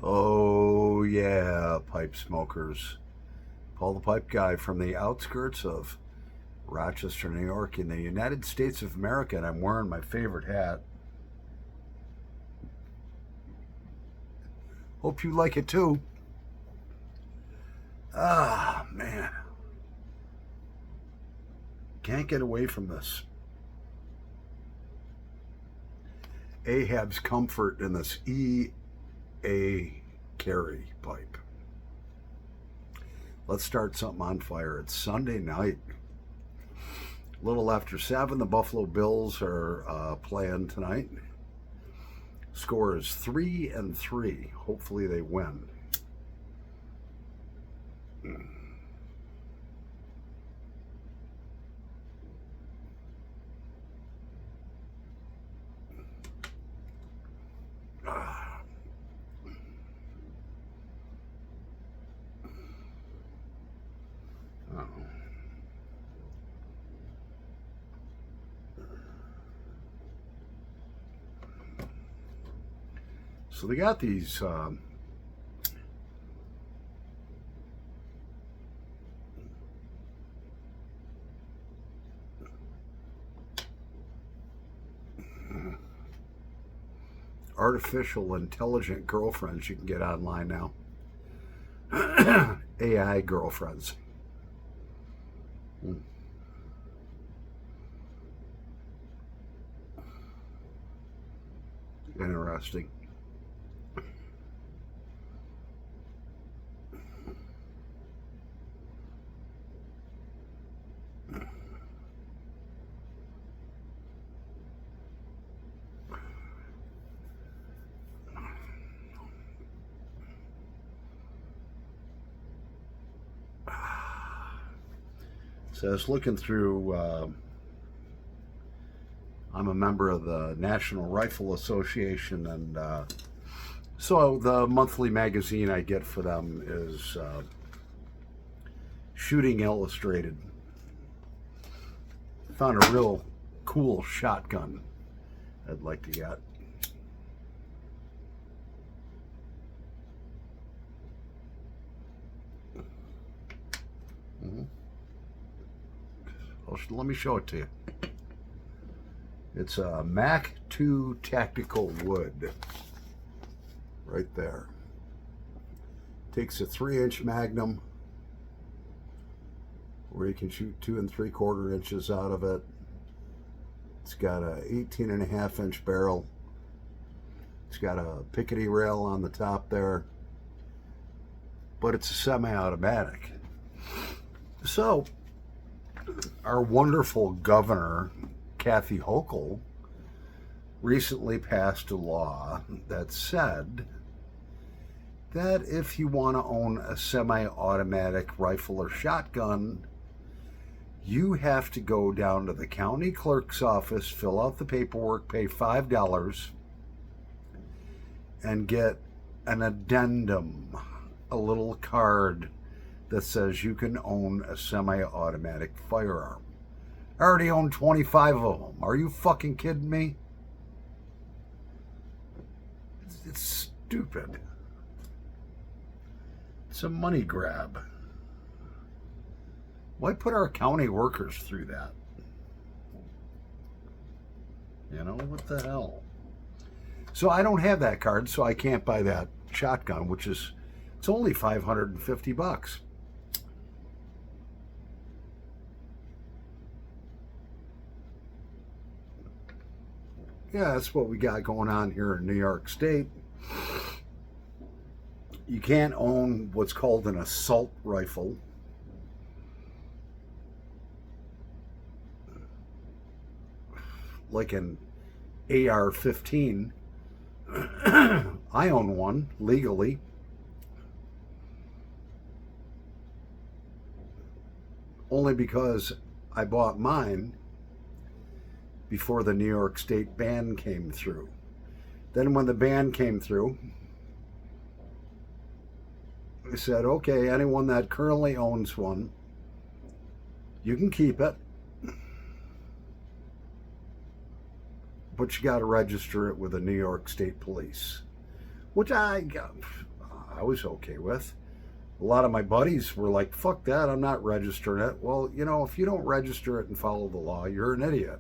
Oh, yeah, pipe smokers. Paul the Pipe Guy from the outskirts of Rochester, New York, in the United States of America, and I'm wearing my favorite hat. Hope you like it too. Ah, man. Can't get away from this. Ahab's comfort in this E.A. Carey pipe. Let's start something on fire. It's Sunday night. A little after 7, the Buffalo Bills are playing tonight. Score is 3-3. Hopefully they win. So they got these artificial intelligent girlfriends you can get online now. AI girlfriends. Interesting. So I was looking through, I'm a member of the National Rifle Association, and so the monthly magazine I get for them is Shooting Illustrated. Found a real cool shotgun I'd like to get. Let me show it to you. It's a Mac 2 Tactical Wood. Right there. Takes a 3-inch Magnum where you can shoot 2 3/4 inches out of it. It's got a 18.5-inch barrel. It's got a pickety rail on the top there. But it's a semi-automatic. So, our wonderful governor, Kathy Hochul, recently passed a law that said that if you want to own a semi-automatic rifle or shotgun, you have to go down to the county clerk's office, fill out the paperwork, pay $5, and get an addendum, a little card that says you can own a semi-automatic firearm. I already own 25 of them. Are you fucking kidding me? It's stupid. It's a money grab. Why put our county workers through that? You know, what the hell? So I don't have that card, so I can't buy that shotgun, which is, it's only $550. Yeah, that's what we got going on here in New York State. You can't own what's called an assault rifle. Like an AR-15. I own one legally. Only because I bought mine before the New York State ban came through. Then when the ban came through, they said, okay, anyone that currently owns one, you can keep it, but you got to register it with the New York State Police. Which I was okay with. A lot of my buddies were like, fuck that, I'm not registering it. Well, you know, if you don't register it and follow the law, you're an idiot.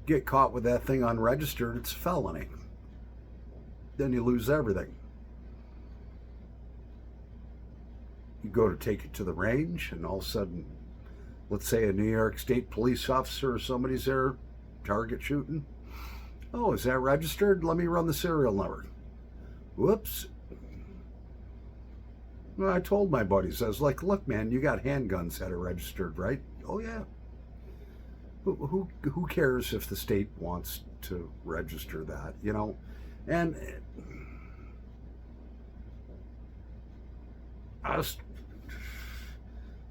Get caught with that thing unregistered, it's a felony. Then you lose everything. You go to take it to the range, and all of a sudden, let's say a New York State police officer or somebody's there, target shooting. Oh, is that registered? Let me run the serial number. Whoops. Well, I told my buddies, I was like, look, man, you got handguns that are registered, right? Oh, yeah. Who cares if the state wants to register that, you know? And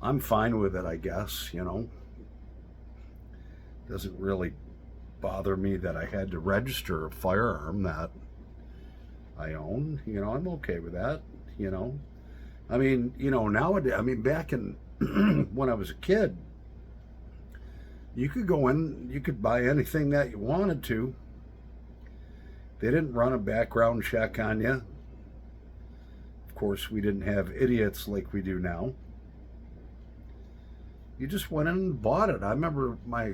I'm fine with it, I guess, you know. Doesn't really bother me that I had to register a firearm that I own. You know, I'm okay with that, you know. I mean, you know, nowadays, I mean, back in when I was a kid, you could go in, you could buy anything that you wanted to. They didn't run a background check on you. Of course, we didn't have idiots like we do now. You just went in and bought it. I remember my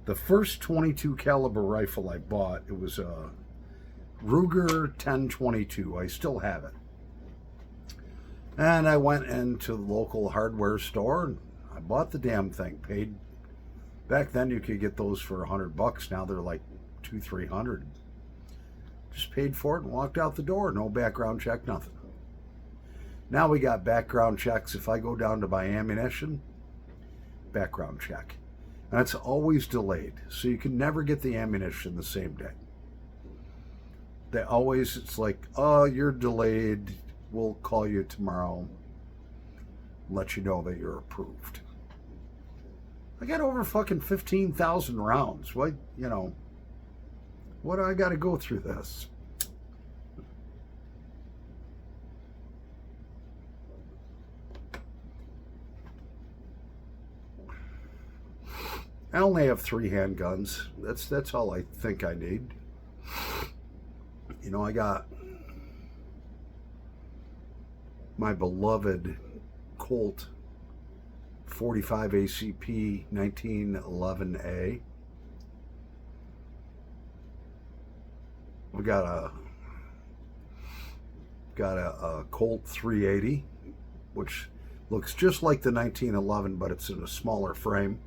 the first 22 caliber rifle I bought. It was a Ruger 1022. I still have it. And I went into the local hardware store and I bought the damn thing. Paid back then you could get those for $100. Now they're like $200-300. Just paid for it and walked out the door. No background check, nothing. Now we got background checks. If I go down to buy ammunition, background check. And it's always delayed. So you can never get the ammunition the same day. They always, it's like, oh, you're delayed. We'll call you tomorrow. Let you know that you're approved. I got over fucking 15,000 rounds. What, you know, what do I got to go through this? I only have 3 handguns. That's all I think I need. You know, I got my beloved Colt 45 ACP 1911A. We got a Colt 380, which looks just like the 1911, but it's in a smaller frame.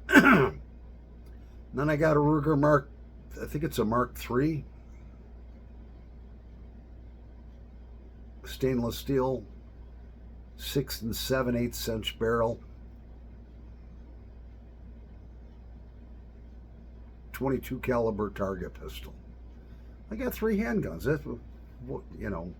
Then I got a Ruger Mark, I think it's a Mark III, stainless steel, 6 7/8 inch barrel, 22 caliber target pistol. I got 3 handguns. That's what, you know.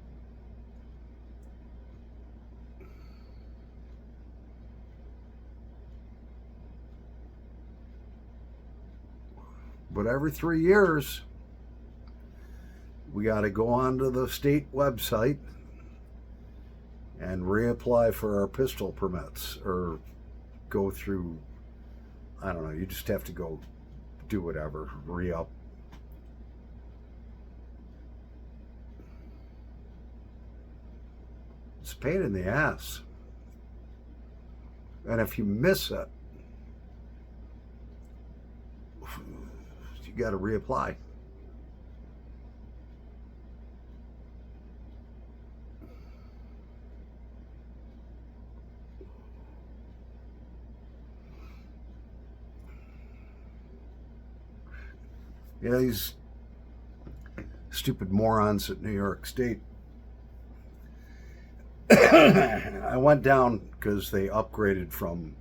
But every 3 years, we got to go onto the state website and reapply for our pistol permits, or go through, I don't know, you just have to go do whatever, re-up. It's a pain in the ass. And if you miss it, you got to reapply. You know, these stupid morons at New York State. I went down because they upgraded from,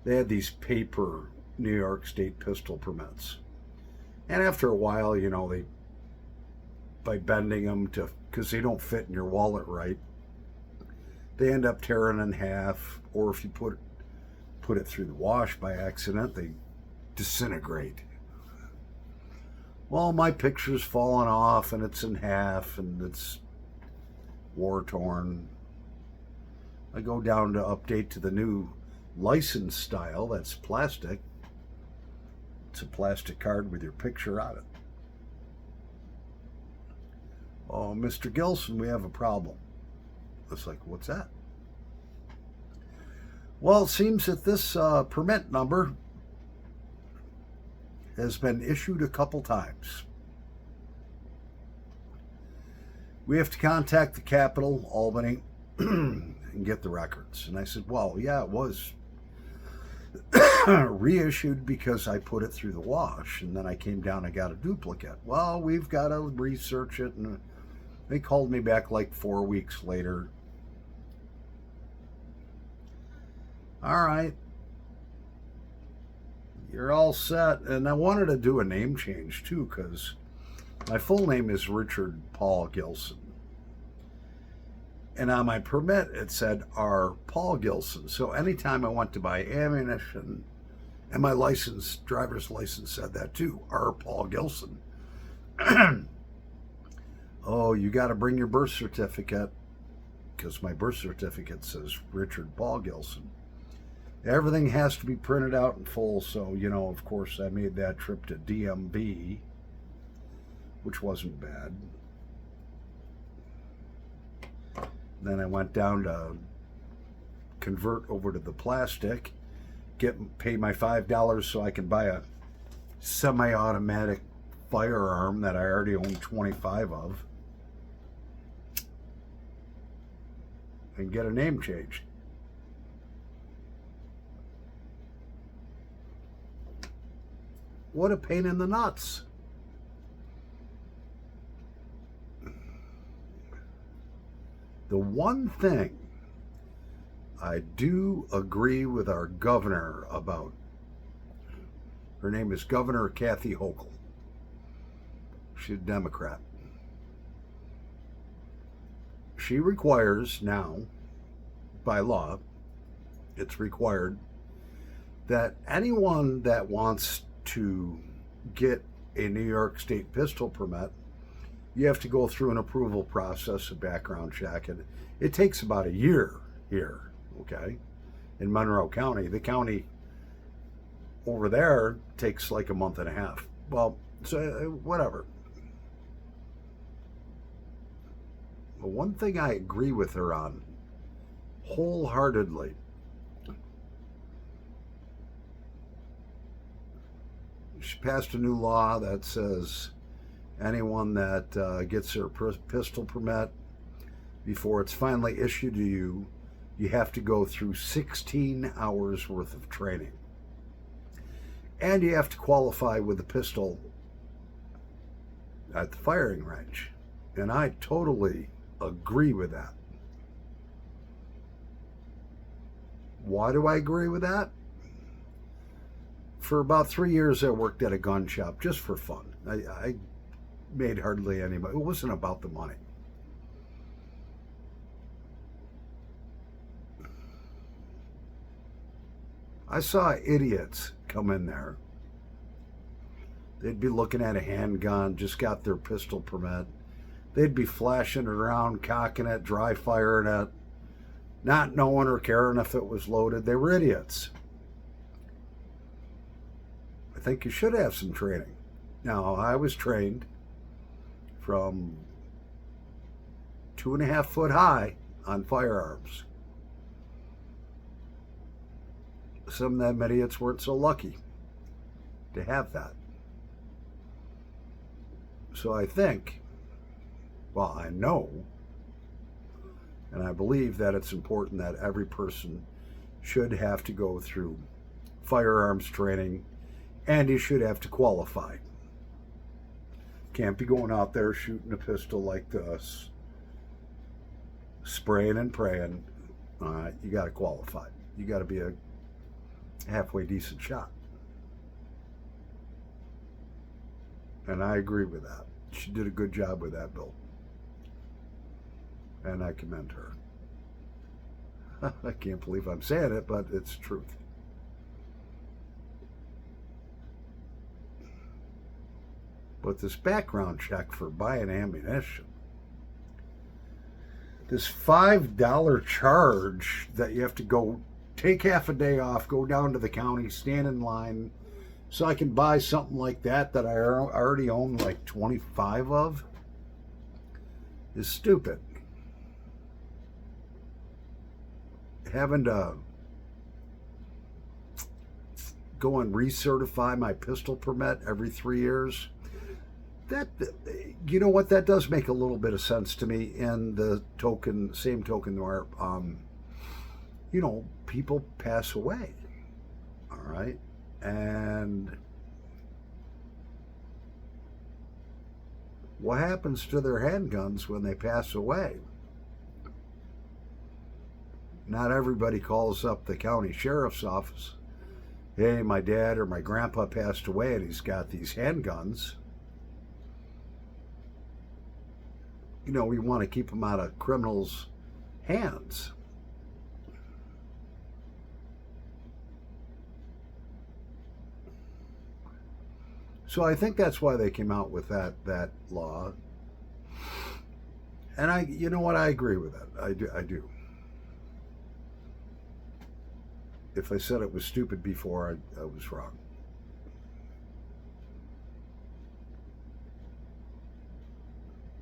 they had these paper New York State pistol permits. And after a while, you know, they, by bending them to, because they don't fit in your wallet right, they end up tearing in half, or if you put it through the wash by accident, they disintegrate. Well, my picture's fallen off and it's in half and it's war torn. I go down to update to the new license style, that's plastic. It's a plastic card with your picture on it. Oh, Mr. Gilson, we have a problem. It's like, what's that? Well, it seems that this permit number has been issued a couple times. We have to contact the capital, Albany, and get the records. And I said, well, yeah, it was reissued because I put it through the wash, and then I came down and got a duplicate. Well, we've got to research it, and they called me back like 4 weeks later. All right, you're all set. And I wanted to do a name change too, because my full name is Richard Paul Gilson. And on my permit, it said R. Paul Gilson. So anytime I went to buy ammunition, and my license, driver's license said that too, R. Paul Gilson. Oh, you got to bring your birth certificate, because my birth certificate says Richard Paul Gilson. Everything has to be printed out in full. So, you know, of course, I made that trip to DMV, which wasn't bad. Then I went down to convert over to the plastic, pay my $5 so I can buy a semi-automatic firearm that I already own 25 of, and get a name changed. What a pain in the nuts. The one thing I do agree with our governor about, her name is Governor Kathy Hochul. She's a Democrat. She requires now, by law, it's required that anyone that wants to get a New York State pistol permit, you have to go through an approval process, a background check, and it takes about a year here, okay? In Monroe County. The county over there takes like a month and a half. Well, so whatever. But one thing I agree with her on wholeheartedly, she passed a new law that says anyone that gets their pistol permit, before it's finally issued to you, you have to go through 16 hours worth of training. And you have to qualify with the pistol at the firing range. And I totally agree with that. Why do I agree with that? For about 3 years, I worked at a gun shop just for fun. I made hardly any money. It wasn't about the money. I saw idiots come in there. They'd be looking at a handgun, just got their pistol permit. They'd be flashing it around, cocking it, dry firing it, not knowing or caring if it was loaded. They were idiots. I think you should have some training. Now, I was trained from 2.5 foot high on firearms. Some of them idiots weren't so lucky to have that. So I think, well, I know, and I believe that it's important that every person should have to go through firearms training, and you should have to qualify. Can't be going out there shooting a pistol like this, spraying and praying. You got to qualify. You got to be a halfway decent shot. And I agree with that. She did a good job with that bill. And I commend her. I can't believe I'm saying it, but it's truth. But this background check for buying ammunition, this $5 charge that you have to go take half a day off, go down to the county, stand in line so I can buy something like that I already own like 25 of is stupid. Having to go and recertify my pistol permit every 3 years, that, you know what, that does make a little bit of sense to me. In the same token where you know, people pass away, all right, and what happens to their handguns when they pass away? Not everybody calls up the county sheriff's office. Hey, my dad or my grandpa passed away and he's got these handguns. You know, we want to keep them out of criminals' hands. So I think that's why they came out with that law. And you know what, I agree with that. I do. If I said it was stupid before, I was wrong.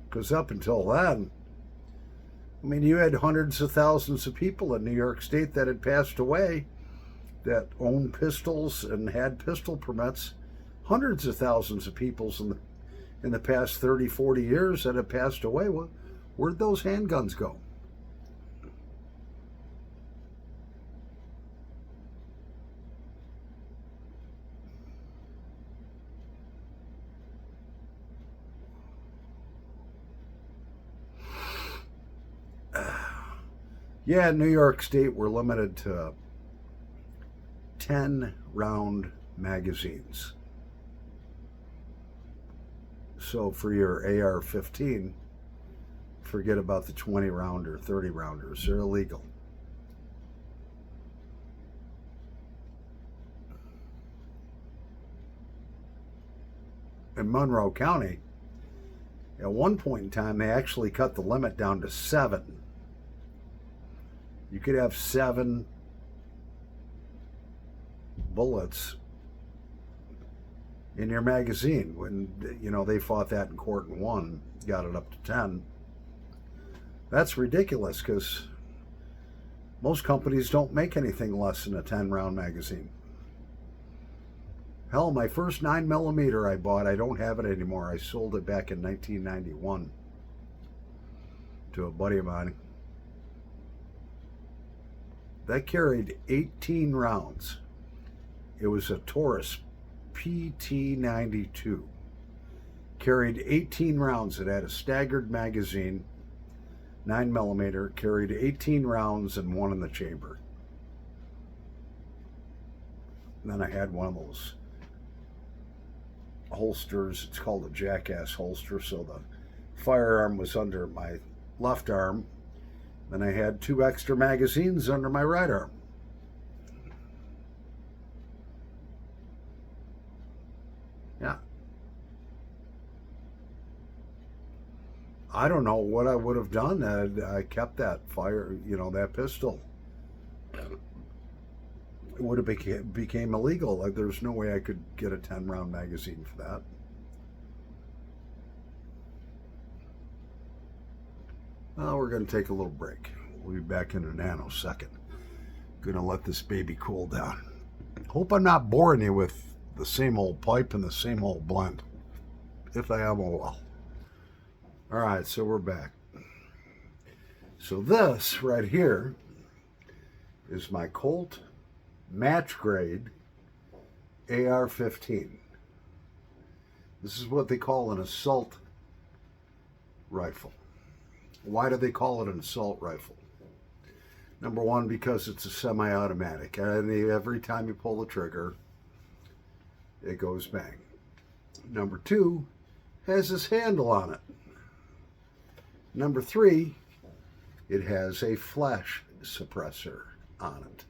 Because up until then, I mean, you had hundreds of thousands of people in New York State that had passed away that owned pistols and had pistol permits. Hundreds of thousands of people in the past 30, 40 years that have passed away. Where'd those handguns go? Yeah, in New York State, we're limited to 10-round magazines. So for your AR-15, forget about the 20-round or 30-rounders. They're illegal. In Monroe County, at one point in time, they actually cut the limit down to 7. You could have 7 bullets in your magazine. When, you know, they fought that in court and won, got it up to 10. That's ridiculous because most companies don't make anything less than a 10-round magazine. Hell, my first 9mm I bought, I don't have it anymore. I sold it back in 1991 to a buddy of mine. That carried 18 rounds. It was a Taurus PT-92. Carried 18 rounds. It had a staggered magazine, 9mm, carried 18 rounds and one in the chamber. And then I had one of those holsters. It's called a jackass holster. So the firearm was under my left arm. Then I had 2 extra magazines under my right arm. Yeah. I don't know what I would have done had I kept that that pistol. It would have became illegal. Like, there's no way I could get a 10-round magazine for that. Well, we're going to take a little break. We'll be back in a nanosecond. Going to let this baby cool down. Hope I'm not boring you with the same old pipe and the same old blend. If I am, oh well. All right, so we're back. So this right here is my Colt match grade AR-15. This is what they call an assault rifle. Why do they call it an assault rifle? Number one, because it's a semi-automatic, and every time you pull the trigger, it goes bang. Number two, has this handle on it. Number three, it has a flash suppressor on it.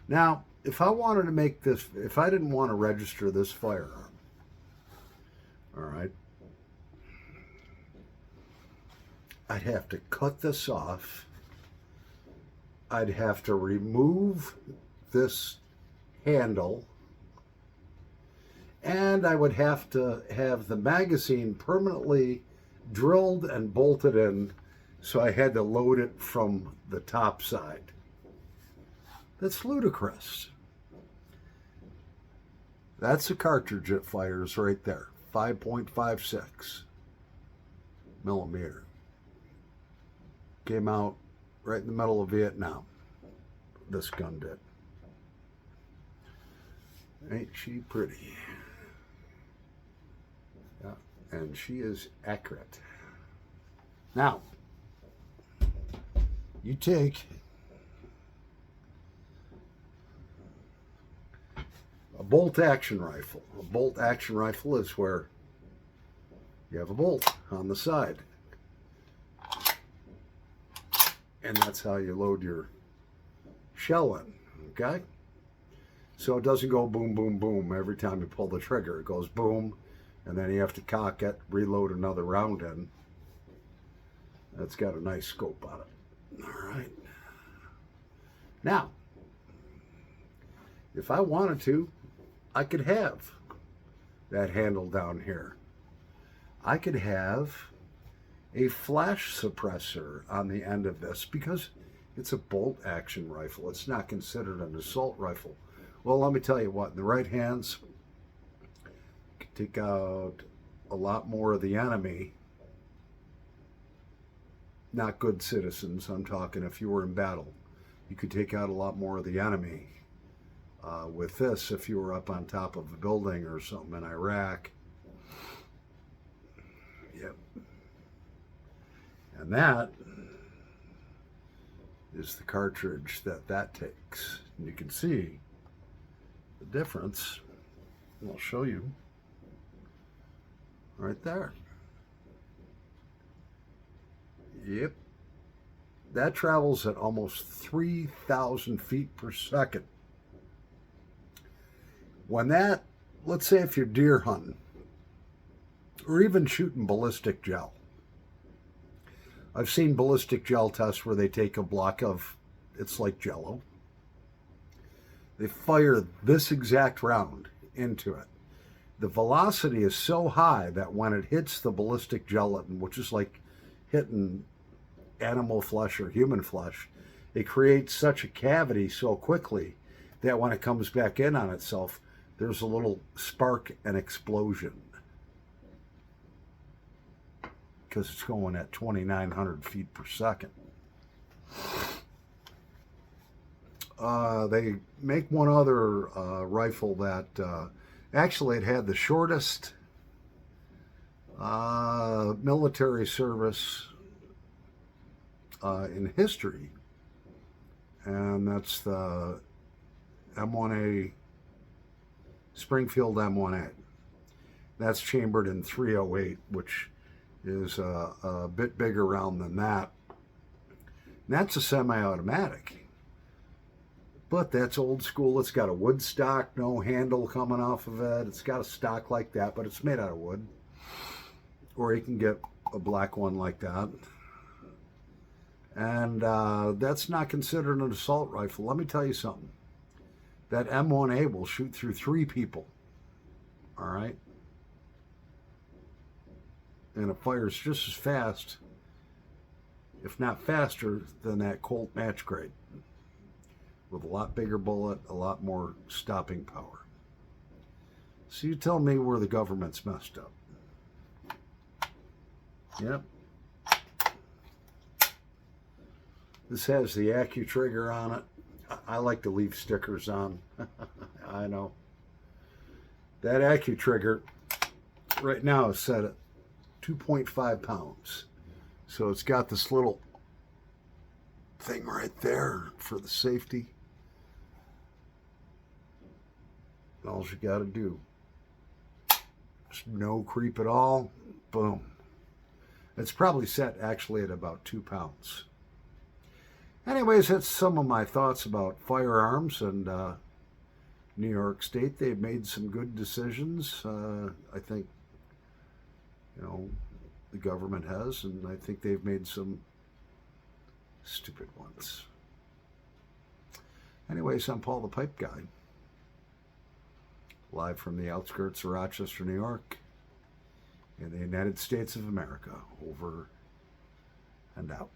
Now, if I wanted to make this, if I didn't want to register this firearm, all right, I'd have to cut this off. I'd have to remove this handle, and I would have to have the magazine permanently drilled and bolted in, so I had to load it from the top side. That's ludicrous. That's a cartridge that fires right there, 5.56 millimeter. Came out right in the middle of Vietnam. This gun did. Ain't she pretty? Yeah, and she is accurate. Now, you take a bolt action rifle. A bolt action rifle is where you have a bolt on the side. And that's how you load your shell in, okay? So it doesn't go boom, boom, boom every time you pull the trigger. It goes boom, and then you have to cock it, reload another round in. That's got a nice scope on it. All right. Now, if I wanted to, I could have that handle down here. I could have a flash suppressor on the end of this because it's a bolt action rifle. It's not considered an assault rifle. Well, let me tell you what, in the right hands, you can take out a lot more of the enemy. Not good citizens, I'm talking if you were in battle. You could take out a lot more of the enemy with this if you were up on top of a building or something in Iraq. Yep. And that is the cartridge that takes. And you can see the difference. And I'll show you right there. Yep. That travels at almost 3,000 feet per second. When that, let's say if you're deer hunting, or even shooting ballistic gel. I've seen ballistic gel tests where they take a block of, it's like Jello. They fire this exact round into it. The velocity is so high that when it hits the ballistic gelatin, which is like hitting animal flesh or human flesh, it creates such a cavity so quickly that when it comes back in on itself, there's a little spark and explosion. Because it's going at 2,900 feet per second. They make one other rifle that actually it had the shortest military service in history, and that's the M1A, Springfield M1A. That's chambered in 308, which is a bit bigger round than that. And that's a semi-automatic, but that's old school. It's got a wood stock, no handle coming off of it. It's got a stock like that, but it's made out of wood. Or you can get a black one like that. And that's not considered an assault rifle. Let me tell you something. That M1A will shoot through 3 people. All right? And it fires just as fast, if not faster, than that Colt match grade. With a lot bigger bullet, a lot more stopping power. So you tell me where the government's messed up. Yep. This has the AccuTrigger on it. I like to leave stickers on. I know. That AccuTrigger right now is set at 2.5 pounds. So it's got this little thing right there for the safety. All you got to do, just no creep at all, boom. It's probably set actually at about 2 pounds. Anyways, that's some of my thoughts about firearms and New York State. They've made some good decisions. I think, you know, the government has, and I think they've made some stupid ones. Anyways, I'm Paul the Pipe Guy, live from the outskirts of Rochester, New York, in the United States of America. Over and out.